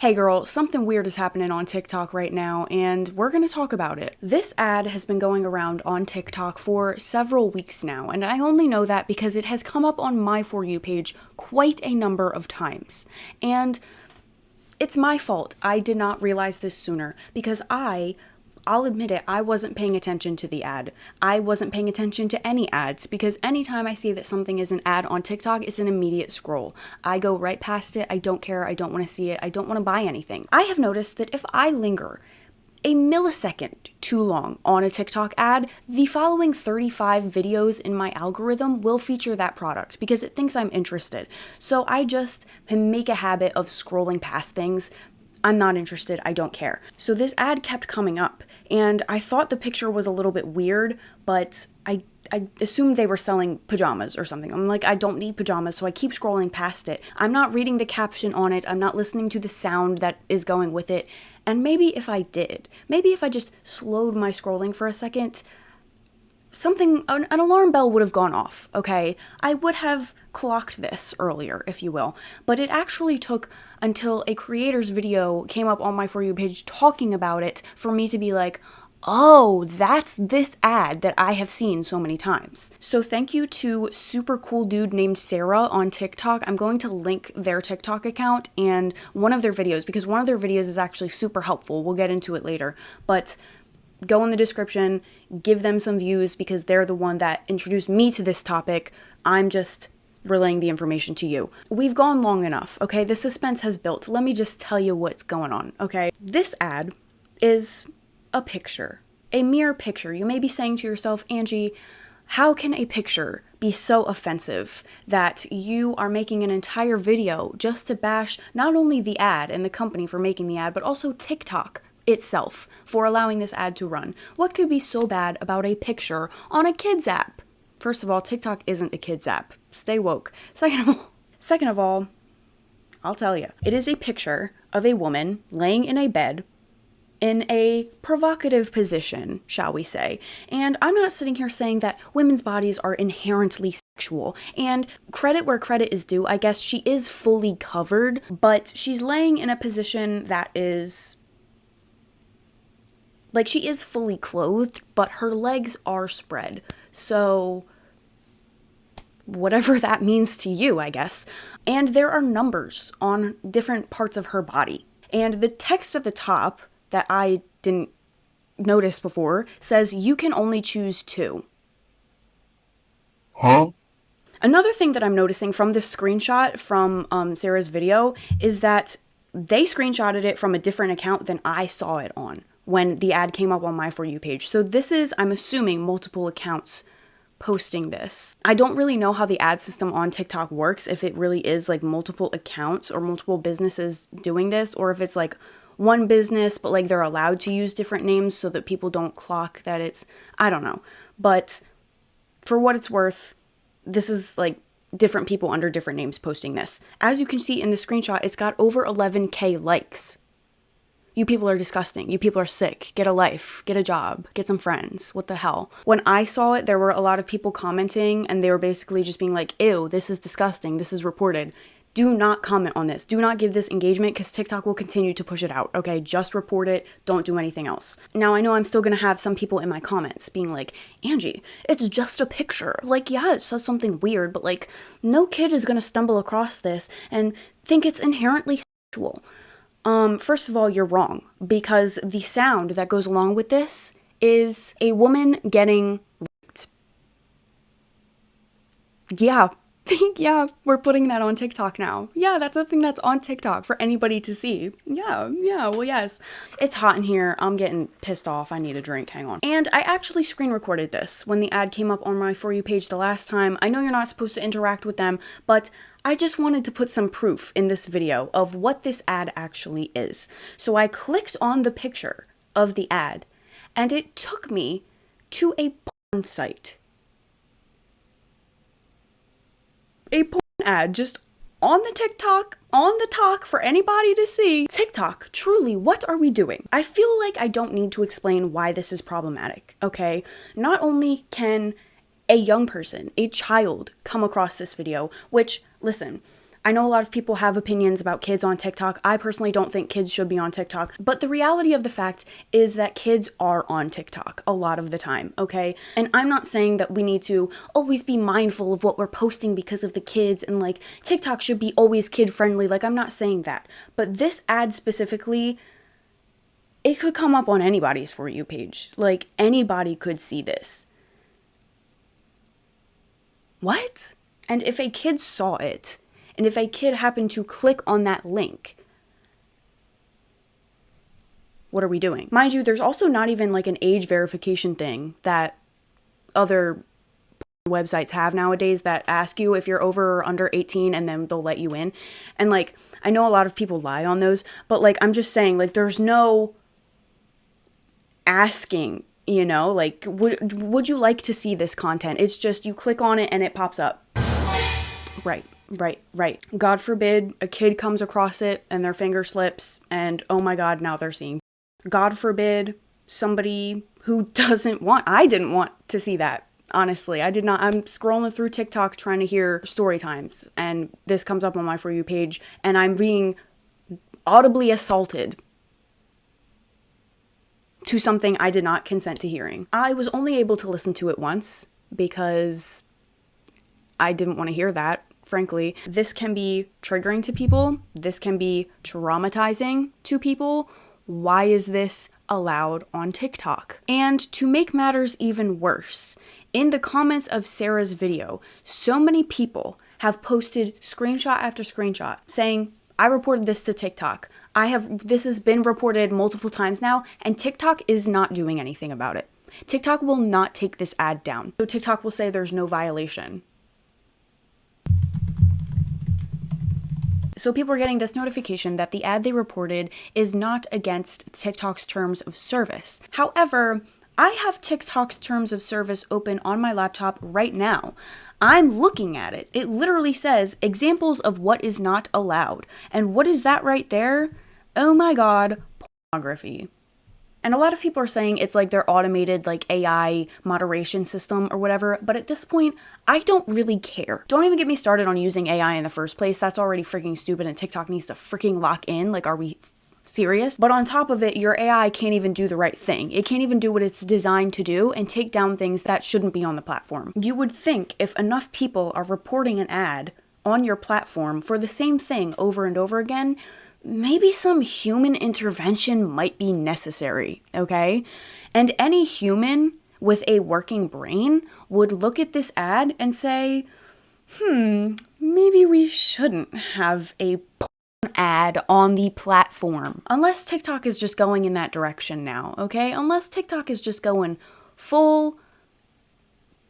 Hey girl, something weird is happening on TikTok right now, and we're gonna talk about it. This ad has been going around on TikTok for several weeks now, and I only know that because it has come up on my For You page quite a number of times. And it's my fault. I did not realize this sooner because I'll admit it, I wasn't paying attention to the ad. I wasn't paying attention to any ads because anytime I see that something is an ad on TikTok, it's an immediate scroll. I go right past it. I don't care. I don't want to see it. I don't want to buy anything. I have noticed that if I linger a millisecond too long on a TikTok ad, the following 35 videos in my algorithm will feature that product because it thinks I'm interested. So I just make a habit of scrolling past things. I'm not interested, I don't care. So this ad kept coming up, and I thought the picture was a little bit weird, but I assumed they were selling pajamas or something. I'm like, I don't need pajamas, so I keep scrolling past it. I'm not reading the caption on it, I'm not listening to the sound that is going with it, and maybe if I just slowed my scrolling for a second, an alarm bell would have gone off, okay? I would have clocked this earlier, if you will, but it actually took until a creator's video came up on my For You page talking about it for me to be like, oh, that's this ad that I have seen so many times. So thank you to super cool dude named Sarah on TikTok. I'm going to link their TikTok account and one of their videos because one of their videos is actually super helpful. We'll get into it later, but go in the description, give them some views because they're the one that introduced me to this topic. I'm just relaying the information to you. We've gone long enough, okay? The suspense has built. Let me just tell you what's going on, okay? This ad is a picture, a mere picture. You may be saying to yourself, Angie, how can a picture be so offensive that you are making an entire video just to bash not only the ad and the company for making the ad, but also TikTok itself for allowing this ad to run? What could be so bad about a picture on a kids app? First of all, TikTok isn't a kids app. Stay woke. Second of all, I'll tell you. It is a picture of a woman laying in a bed in a provocative position, shall we say. And I'm not sitting here saying that women's bodies are inherently sexual. And credit where credit is due, I guess she is fully covered, but she's laying in a position that is like she is fully clothed, but her legs are spread. So whatever that means to you, I guess. And there are numbers on different parts of her body. And the text at the top that I didn't notice before says you can only choose 2. Huh? Another thing that I'm noticing from this screenshot from Sarah's video is that they screenshotted it from a different account than I saw it on when the ad came up on my For You page. So this is, I'm assuming, multiple accounts posting this. I don't really know how the ad system on TikTok works, if it really is like multiple accounts or multiple businesses doing this, or if it's like one business, but like they're allowed to use different names so that people don't clock that it's, I don't know. But for what it's worth, this is like different people under different names posting this. As you can see in the screenshot, it's got over 11K likes. You people are disgusting. You people are sick. Get a life. Get a job. Get some friends. What the hell? When I saw it, there were a lot of people commenting and they were basically just being like, ew, this is disgusting. This is reported. Do not comment on this. Do not give this engagement because TikTok will continue to push it out, okay? Just report it. Don't do anything else. Now, I know I'm still going to have some people in my comments being like, Angie, it's just a picture. Like, yeah, it says something weird, but like, no kid is going to stumble across this and think it's inherently sexual. First of all, you're wrong because the sound that goes along with this is a woman getting raped. Yeah. Yeah, we're putting that on TikTok now. Yeah, that's a thing that's on TikTok for anybody to see. Yeah, well, yes. It's hot in here. I'm getting pissed off. I need a drink. Hang on. And I actually screen recorded this when the ad came up on my For You page the last time. I know you're not supposed to interact with them, but I just wanted to put some proof in this video of what this ad actually is. So I clicked on the picture of the ad, and it took me to a porn site. A porn ad just on the TikTok, on the talk for anybody to see. TikTok, truly, what are we doing? I feel like I don't need to explain why this is problematic, okay? Not only can a young person, a child, come across this video, which, listen, I know a lot of people have opinions about kids on TikTok. I personally don't think kids should be on TikTok, but the reality of the fact is that kids are on TikTok a lot of the time, okay? And I'm not saying that we need to always be mindful of what we're posting because of the kids and like TikTok should be always kid friendly. Like, I'm not saying that. But this ad specifically, it could come up on anybody's For You page. Like, anybody could see this. What? And if a kid saw it, and if a kid happened to click on that link, what are we doing? Mind you, there's also not even like an age verification thing that other websites have nowadays that ask you if you're over or under 18 and then they'll let you in. And like, I know a lot of people lie on those, but like, I'm just saying, like, there's no asking, you know, like, would you like to see this content? It's just you click on it and it pops up. Right. God forbid a kid comes across it and their finger slips and oh my God, now they're seeing. God forbid somebody who I didn't want to see that. Honestly, I did not. I'm scrolling through TikTok trying to hear story times and this comes up on my For You page and I'm being audibly assaulted to something I did not consent to hearing. I was only able to listen to it once because I didn't want to hear that. Frankly, this can be triggering to people. This can be traumatizing to people. Why is this allowed on TikTok? And to make matters even worse, in the comments of Sarah's video, so many people have posted screenshot after screenshot saying, I reported this to TikTok. This has been reported multiple times now, and TikTok is not doing anything about it. TikTok will not take this ad down. So TikTok will say there's no violation. So people are getting this notification that the ad they reported is not against TikTok's terms of service. However, I have TikTok's terms of service open on my laptop right now. I'm looking at it. It literally says examples of what is not allowed. And what is that right there? Oh my God, pornography. And a lot of people are saying it's like their automated like AI moderation system or whatever, but at this point, I don't really care. Don't even get me started on using AI in the first place. That's already freaking stupid and TikTok needs to freaking lock in. Like, are we serious? But on top of it, your AI can't even do the right thing. It can't even do what it's designed to do and take down things that shouldn't be on the platform. You would think if enough people are reporting an ad on your platform for the same thing over and over again, maybe some human intervention might be necessary, okay? And any human with a working brain would look at this ad and say, maybe we shouldn't have a ad on the platform. Unless TikTok is just going in that direction now, okay? Unless TikTok is just going full,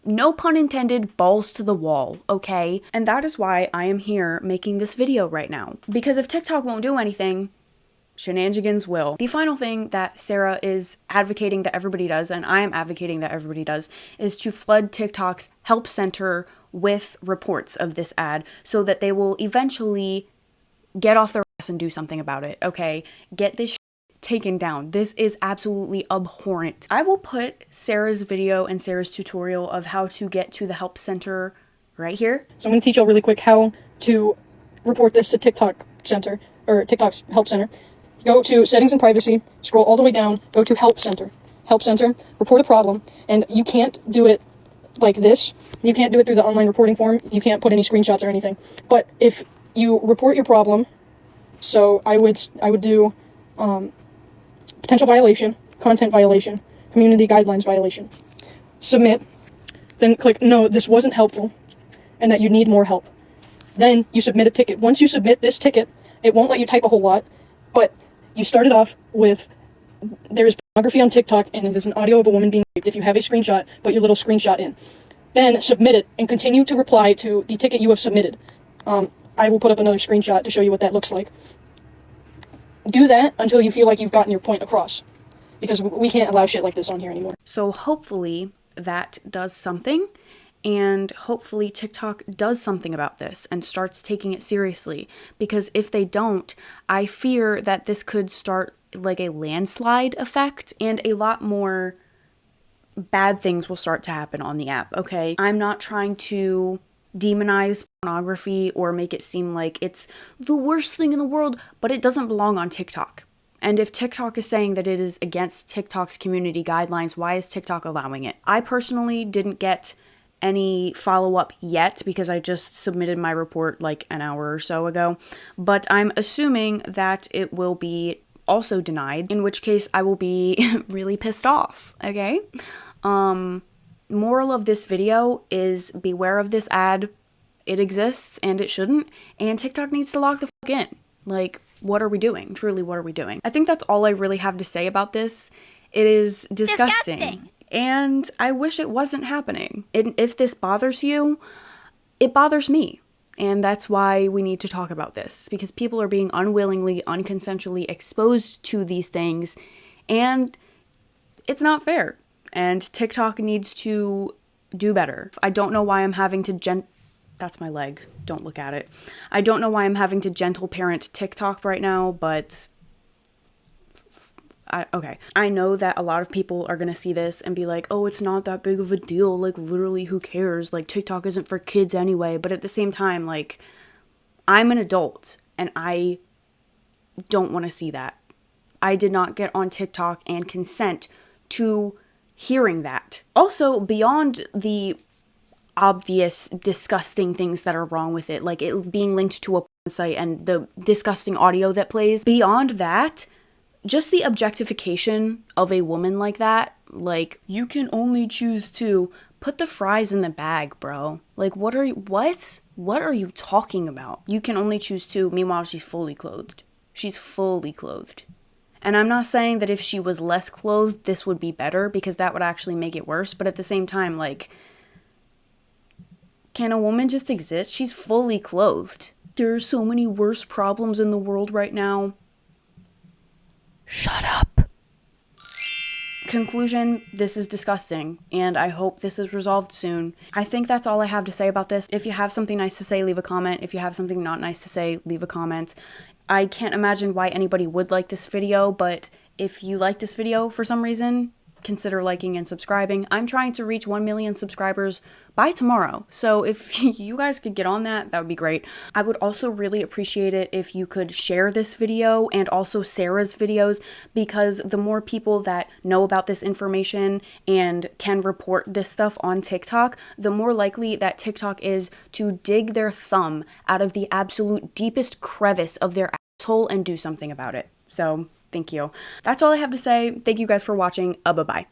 no pun intended, balls to the wall, okay? And that is why I am here making this video right now. Because if TikTok won't do anything, shenanigans will. The final thing that Sarah is advocating that everybody does, and I am advocating that everybody does, is to flood TikTok's help center with reports of this ad so that they will eventually get off their ass and do something about it, okay? Get this taken down. This is absolutely abhorrent. I will put Sarah's video and Sarah's tutorial of how to get to the help center right here. So I'm going to teach y'all really quick how to report this to TikTok center, or TikTok's help center. Go to settings and privacy, scroll all the way down, go to help center. Help center, report a problem, and you can't do it like this. You can't do it through the online reporting form. You can't put any screenshots or anything. But if you report your problem, so I would do potential violation, content violation, community guidelines violation. Submit, then click no, this wasn't helpful, and that you need more help. Then you submit a ticket. Once you submit this ticket, it won't let you type a whole lot, but you start it off with, there's pornography on TikTok, and there's an audio of a woman being raped. If you have a screenshot, put your little screenshot in. Then submit it, and continue to reply to the ticket you have submitted. I will put up another screenshot to show you what that looks like. Do that until you feel like you've gotten your point across, because we can't allow shit like this on here anymore. So hopefully that does something, and hopefully TikTok does something about this and starts taking it seriously, because if they don't, I fear that this could start like a landslide effect and a lot more bad things will start to happen on the app, okay? I'm not trying to demonize pornography or make it seem like it's the worst thing in the world, but it doesn't belong on TikTok. And if TikTok is saying that it is against TikTok's community guidelines, why is TikTok allowing it? I personally didn't get any follow-up yet because I just submitted my report like an hour or so ago, but I'm assuming that it will be also denied, in which case I will be really pissed off, okay? Moral of this video is beware of this ad. It exists and it shouldn't, and TikTok needs to lock the fuck in. Like, what are we doing? Truly, what are we doing? I think that's all I really have to say about this. It is disgusting. And I wish it wasn't happening. And if this bothers you, it bothers me. And that's why we need to talk about this, because people are being unwillingly, unconsensually exposed to these things, and it's not fair. And TikTok needs to do better. I don't know why I'm having to that's my leg. Don't look at it. I don't know why I'm having to gentle parent TikTok right now, but okay. I know that a lot of people are gonna see this and be like, oh, it's not that big of a deal. Like, literally, who cares? Like, TikTok isn't for kids anyway. But at the same time, like, I'm an adult and I don't want to see that. I did not get on TikTok and consent to hearing that. Also, beyond the obvious disgusting things that are wrong with it, like it being linked to a site and the disgusting audio that plays, beyond that, just the objectification of a woman like that, like, you can only choose to put the fries in the bag, bro. Like, what are you talking about? You can only choose to, meanwhile she's fully clothed. She's fully clothed. And I'm not saying that if she was less clothed, this would be better, because that would actually make it worse. But at the same time, like, can a woman just exist? She's fully clothed. There are so many worse problems in the world right now. Shut up. Conclusion, this is disgusting, and I hope this is resolved soon. I think that's all I have to say about this. If you have something nice to say, leave a comment. If you have something not nice to say, leave a comment. I can't imagine why anybody would like this video, but if you like this video for some reason, consider liking and subscribing. I'm trying to reach 1 million subscribers by tomorrow, so if you guys could get on that, that would be great. I would also really appreciate it if you could share this video and also Sarah's videos, because the more people that know about this information and can report this stuff on TikTok, the more likely that TikTok is to dig their thumb out of the absolute deepest crevice of their asshole and do something about it. So, thank you. That's all I have to say. Thank you guys for watching. Bye-bye.